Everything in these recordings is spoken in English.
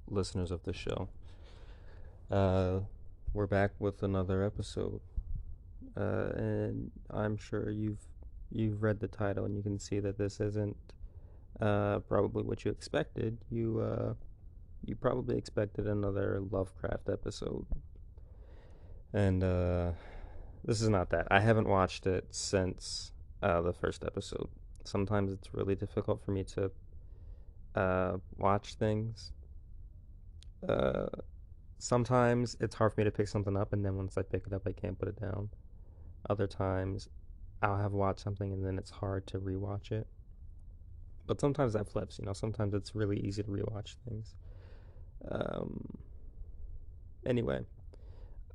listeners of the show. Uh, we're back with another episode, and I'm sure you've read the title and you can see that this isn't probably what you expected. You probably expected another Lovecraft episode, and this is not that. I haven't watched it since the first episode. Sometimes it's really difficult for me to watch things. Uh, Sometimes it's hard for me to pick something up, and then once I pick it up, I can't put it down. Other times, I'll have watched something, and then it's hard to rewatch it. But sometimes that flips, Sometimes it's really easy to rewatch things. Um, anyway,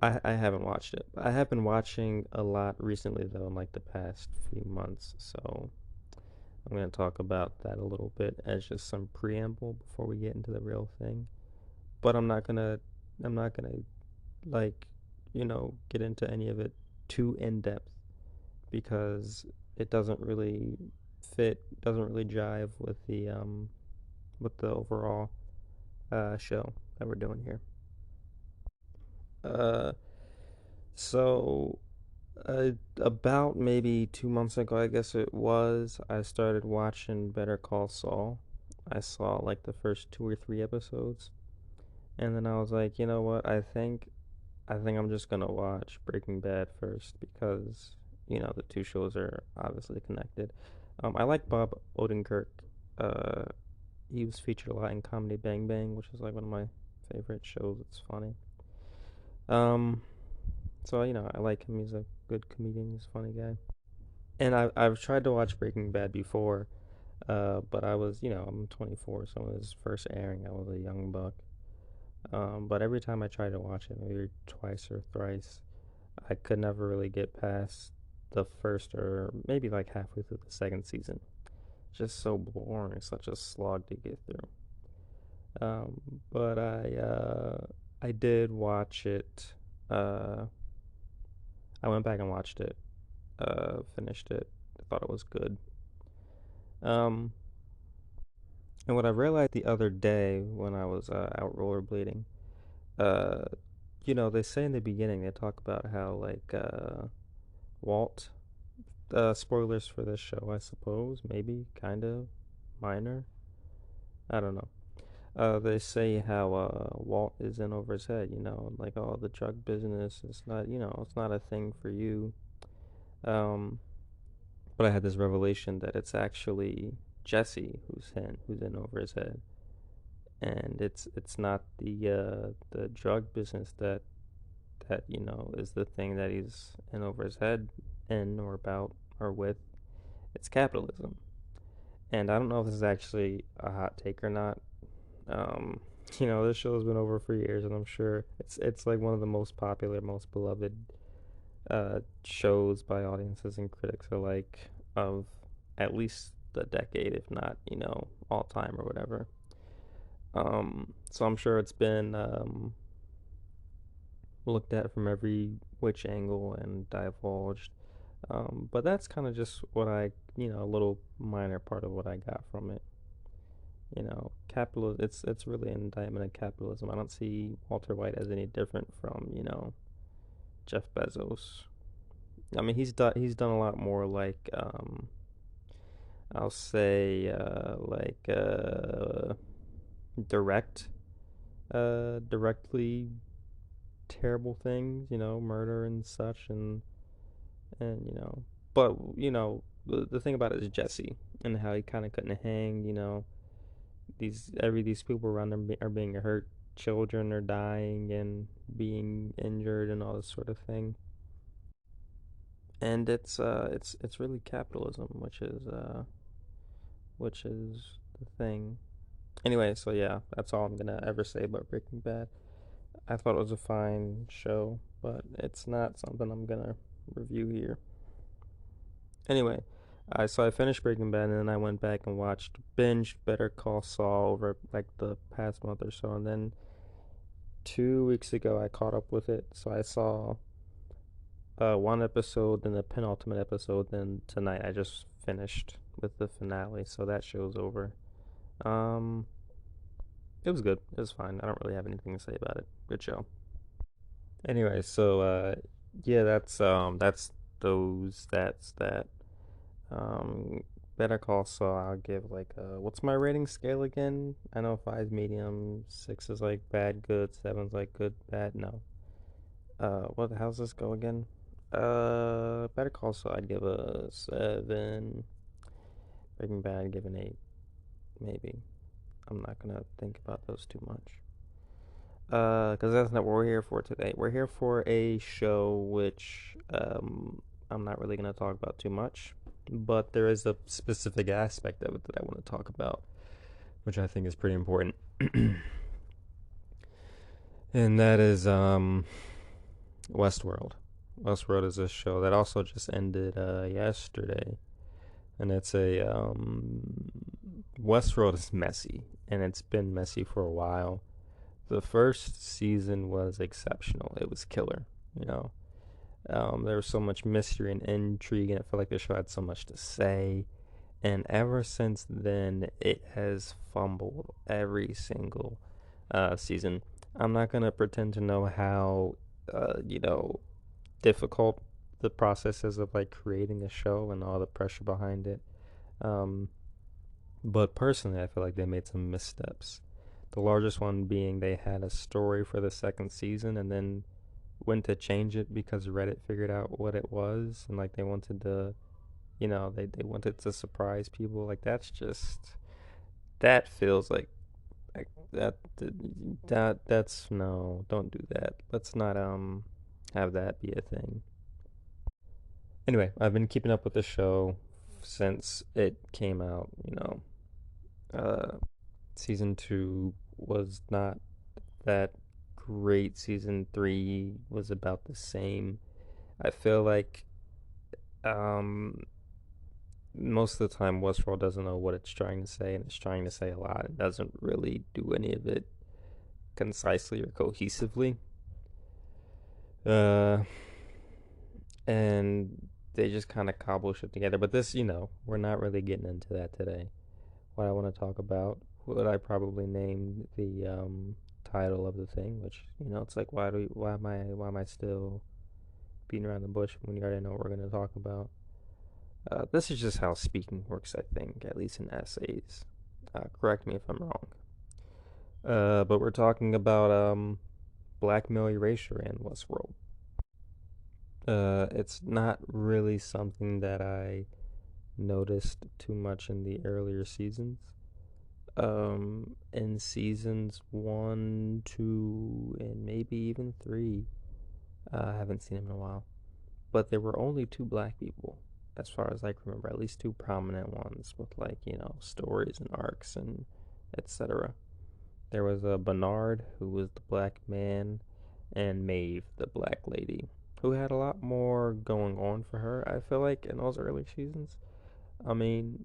I haven't watched it. I have been watching a lot recently, though, in like the past few months. So I'm going to talk about that a little bit as just some preamble before we get into the real thing. But I'm not gonna like, get into any of it too in depth because it doesn't really jive with the overall show that we're doing here. Uh, so about maybe 2 months ago, I guess it was, I started watching Better Call Saul. I saw like the first two or three episodes, and then I was like, you know what? I think I'm just gonna watch Breaking Bad first because the two shows are obviously connected. I like Bob Odenkirk. Uh, he was featured a lot in Comedy Bang Bang, which is like one of my favorite shows. It's funny. Um, so I like him. He's a good comedian. He's a funny guy. And I've tried to watch Breaking Bad before, but I'm 24, so when it was first airing, I was a young buck. But every time I tried to watch it, maybe twice or thrice, I could never really get past the first or maybe like halfway through the second season. Just so boring, such a slog to get through. But I did watch it. Uh, I went back and watched it. Finished it. I thought it was good. Um, and what I realized the other day when I was out rollerblading, uh, they say in the beginning they talk about how like Walt. Spoilers for this show, I suppose. Maybe, kind of minor. I don't know. They say how Walt is in over his head. Like all the drug business. It's not a thing for you. Um, but I had this revelation that it's actually Jesse who's in over his head, and it's not the drug business that is the thing that he's in over his head in or about or with. It's capitalism. And I don't know if this is actually a hot take or not. Um, this show has been over for years, and I'm sure it's like one of the most popular, most beloved shows by audiences and critics alike of at least the decade, if not all time or whatever. So I'm sure it's been looked at from every which angle and divulged. But that's kind of just what a little minor part of what I got from it. Capitalism. It's really an indictment of capitalism. I don't see Walter White as any different from Jeff Bezos. I mean, he's done a lot more like I'll say like direct directly terrible things, murder and such, and but the thing about it is Jesse and how he kind of couldn't hang. These people around them are being hurt, children are dying and being injured and all this sort of thing, and it's really capitalism, which is the thing. Anyway, so yeah, that's all I'm gonna ever say about Breaking Bad. I thought it was a fine show, but it's not something I'm gonna review here. Anyway, I finished Breaking Bad and then I went back and watched binge Better Call Saul over like the past month or so, and then 2 weeks ago I caught up with it. So I saw one episode, then the penultimate episode, then tonight I just finished with the finale. So that show's over. Um, It was good. It was fine. I don't really have anything to say about it. Good show. Anyway, so yeah, that's those that's that. Um, Better Call Saul. I'll give like what's my rating scale again? I know five's medium, six is like bad, good, seven's like good, bad. No. How's this go again? Better Call Saul. I'd give a seven. Breaking Bad, I'd give an eight, maybe. I'm not gonna think about those too much. Because that's not what we're here for today. We're here for a show which I'm not really gonna talk about too much, but there is a specific aspect of it that I want to talk about, which I think is pretty important, and that is Westworld. Westworld is a show that also just ended yesterday, and it's a Westworld is messy, and it's been messy for a while. The first season was exceptional. It was killer. You know, there was so much mystery and intrigue, and I felt like the show had so much to say. And ever since then, it has fumbled every single season. I'm not gonna pretend to know how, you know, difficult the process is of like creating a show and all the pressure behind it. Um, but personally, I feel like they made some missteps. The largest one being they had a story for the second season and then went to change it because Reddit figured out what it was and like they wanted to, they wanted to surprise people. Like that feels like that's no, don't do that. Let's not have that be a thing. Anyway, I've been keeping up with the show since it came out, Uh season 2 was not that great. Season 3 was about the same. I feel like um most of the time Westworld doesn't know what it's trying to say, and it's trying to say a lot. It doesn't really do any of it concisely or cohesively. Uh and they just kind of cobble shit together. But this, we're not really getting into that today. What I want to talk about, what I probably named the title of the thing, which it's like why am I still beating around the bush when you already know what we're going to talk about? This is just how speaking works, I think, at least in essays. Correct me if I'm wrong. But we're talking about blackmail, erasure, and Westworld. It's not really something that I noticed too much in the earlier seasons. In seasons 1, 2, and maybe even 3, I haven't seen him in a while. But there were only two black people, as far as I can remember, at least two prominent ones with like stories and arcs and etc. There was a Bernard, who was the black man, and Maeve, the black lady, who had a lot more going on for her. I feel like in those early seasons. I mean,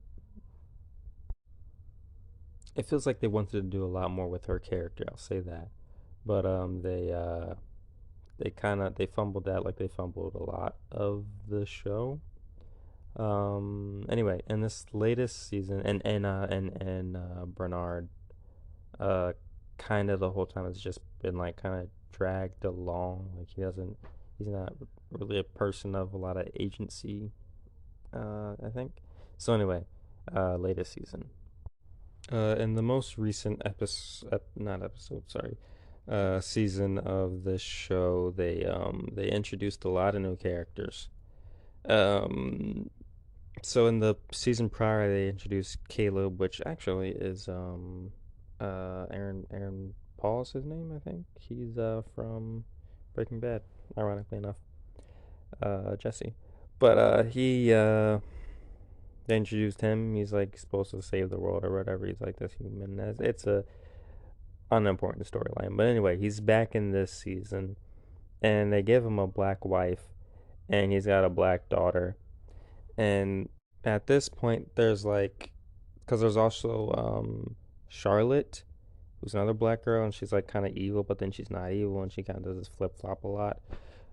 it feels like they wanted to do a lot more with her character. I'll say that, but they fumbled that like they fumbled a lot of the show. Anyway, in this latest season, and Bernard, uh, kind of the whole time has just been like kind of dragged along. Like he's not really a person of a lot of agency. I think. So anyway, latest season. In the most recent not episode, sorry, season of this show, they introduced a lot of new characters. Um, so in the season prior, they introduced Caleb, which actually is Aaron Paul's his name, I think. He's from Breaking Bad, ironically enough. Jesse, but they introduced him. He's like supposed to save the world or whatever. He's like this human. It's a unimportant storyline. But anyway, he's back in this season, and they give him a black wife, and he's got a black daughter. And at this point, there's like, because there's also Charlotte, who's another black girl, and she's like kind of evil, but then she's not evil, and she kind of does this flip flop a lot.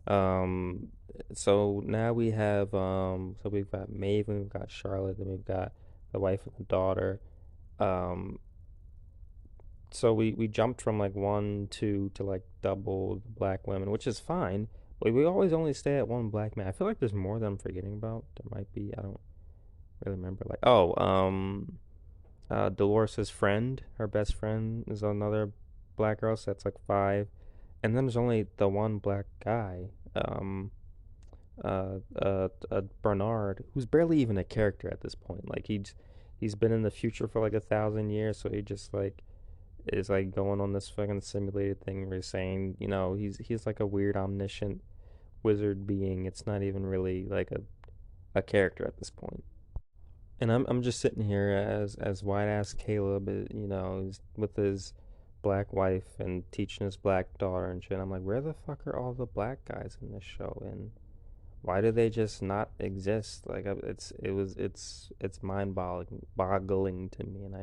Um, so now we've got Maeve, and we've got Charlotte, and we've got the wife and the daughter. Um, So we jumped from like one, two to like double the black women, which is fine. But we always only stay at one black man. I feel like there's more that I'm forgetting about. There might be. I don't really remember. Like, Dolores' friend, her best friend, is another black girl. So that's like five. And then there's only the one black guy. Bernard, who's barely even a character at this point. Like he's been in the future for like 1,000 years, so he just like is like going on this fucking simulated thing where he's saying, he's like a weird omniscient wizard being. It's not even really like a character at this point. And I'm just sitting here as white ass Caleb, he's with his black wife and teaching his black daughter and shit. I'm like, where the fuck are all the black guys in this show? And why do they just not exist? Like it's mind boggling to me, and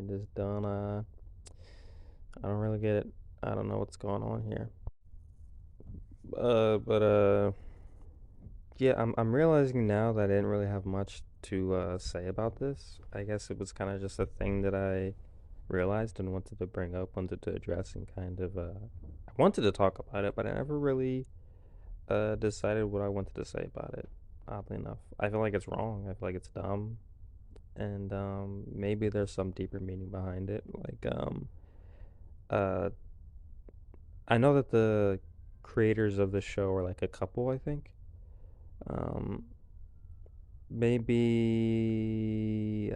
I don't really get it. I don't know what's going on here. But yeah, I'm realizing now that I didn't really have much to say about this. I guess it was kind of just a thing that I realized and wanted to bring up, wanted to address, and kind of I wanted to talk about it, but I never really decided what I wanted to say about it. Oddly enough, I feel like it's wrong. I feel like it's dumb, and maybe there's some deeper meaning behind it. Uh, I know that the creators of the show are like a couple. I think. Um, maybe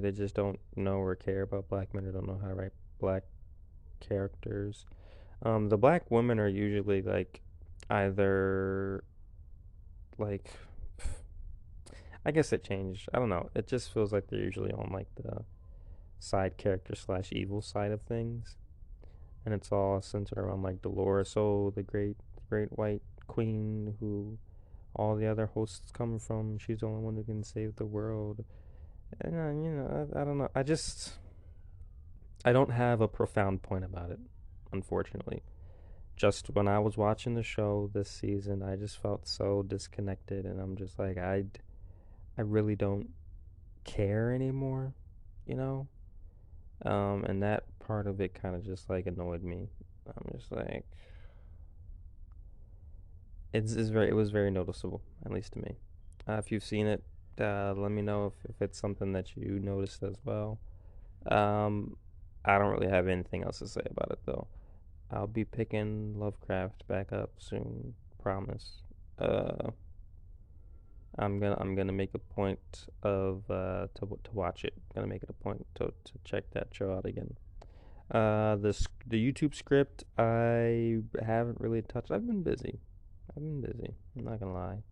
they just don't know or care about black men or don't know how to write black characters. The black women are usually like either like I guess it changed. I don't know. It just feels like they're usually on like the side character slash evil side of things, and it's all centered around like Dolores, oh, the great white queen who all the other hosts come from. She's the only one who can save the world. And I don't know. I don't have a profound point about it, unfortunately. Just when I was watching the show this season, I just felt so disconnected, and I'm just like, I really don't care anymore, you know. And that part of it kind of just like annoyed me. I'm just like, it was very noticeable, at least to me. If you've seen it, let me know if it's something that you noticed as well. Um, I don't really have anything else to say about it though. I'll be picking Lovecraft back up soon, promise. Uh, I'm gonna make a point of to watch it. I'm gonna make it a point to check that show out again. The YouTube script I haven't really touched. I've been busy. I've been busy. I'm not gonna lie.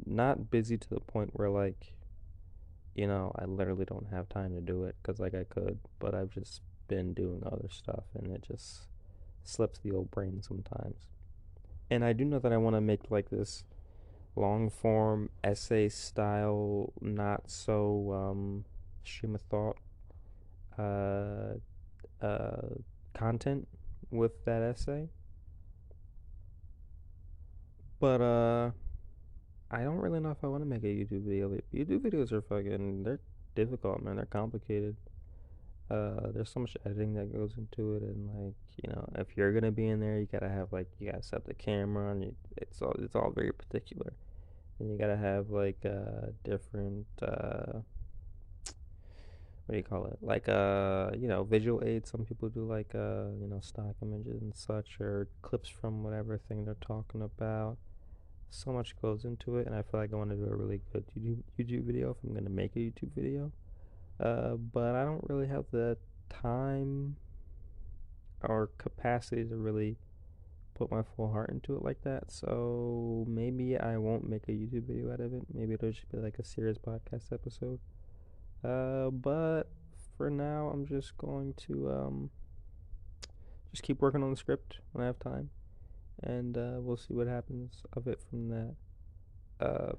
Not busy to the point where like I literally don't have time to do it because like I could, but I've just been doing other stuff and it just slips the old brain sometimes. And I do know that I want to make like this long form essay style, not so stream of thought uh, uh, content with that essay. But I don't really know if I want to make a YouTube video. YouTube videos are they're difficult, man. They're complicated. There's so much editing that goes into it, and like if you're gonna be in there, you gotta set the camera, and it's all very particular. And you gotta have like different what do you call it? Like visual aids. Some people do like stock images and such, or clips from whatever thing they're talking about. So much goes into it, and I feel like I want to do a really good YouTube video if I'm gonna make a YouTube video. But I don't really have the time or capacity to really put my full heart into it like that. So maybe I won't make a YouTube video out of it. Maybe it'll just be like a serious podcast episode. But for now, I'm just going to just keep working on the script when I have time, and we'll see what happens of it from that.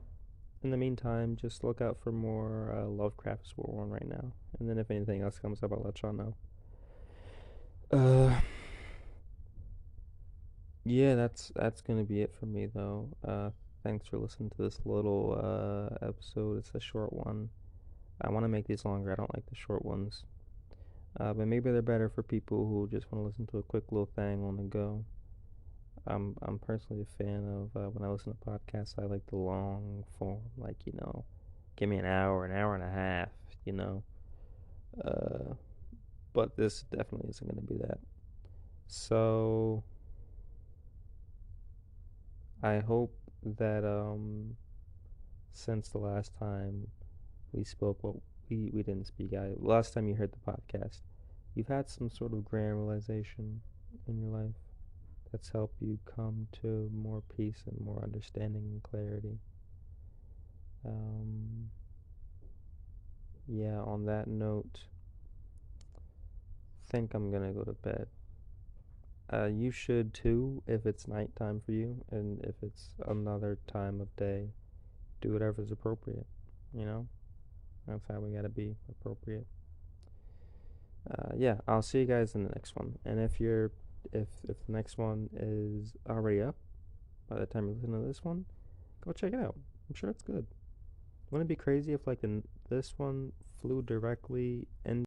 In the meantime, just look out for more Lovecraft War One right now, and then if anything else comes up, I'll let y'all know. Uh, yeah, that's gonna be it for me though. Thanks for listening to this little episode. It's a short one. I want to make these longer. I don't like the short ones. But maybe they're better for people who just want to listen to a quick little thing on the go. I'm personally a fan of when I listen to podcasts. I like the long form, like give me an hour and a half, you know. Uh, but this definitely isn't going to be that. So I hope that since the last time we spoke, well, we didn't speak. Last time you heard the podcast, you've had some sort of grand realization in your life that's helped you come to more peace and more understanding and clarity. Um, yeah, on that note, think I'm gonna go to bed. You should too if it's nighttime for you, and if it's another time of day, do whatever's appropriate. You know, that's how we gotta be appropriate. Yeah, I'll see you guys in the next one. And if the next one is already up by the time you listen to this one, go check it out. I'm sure it's good. Wouldn't it be crazy if this one flew directly into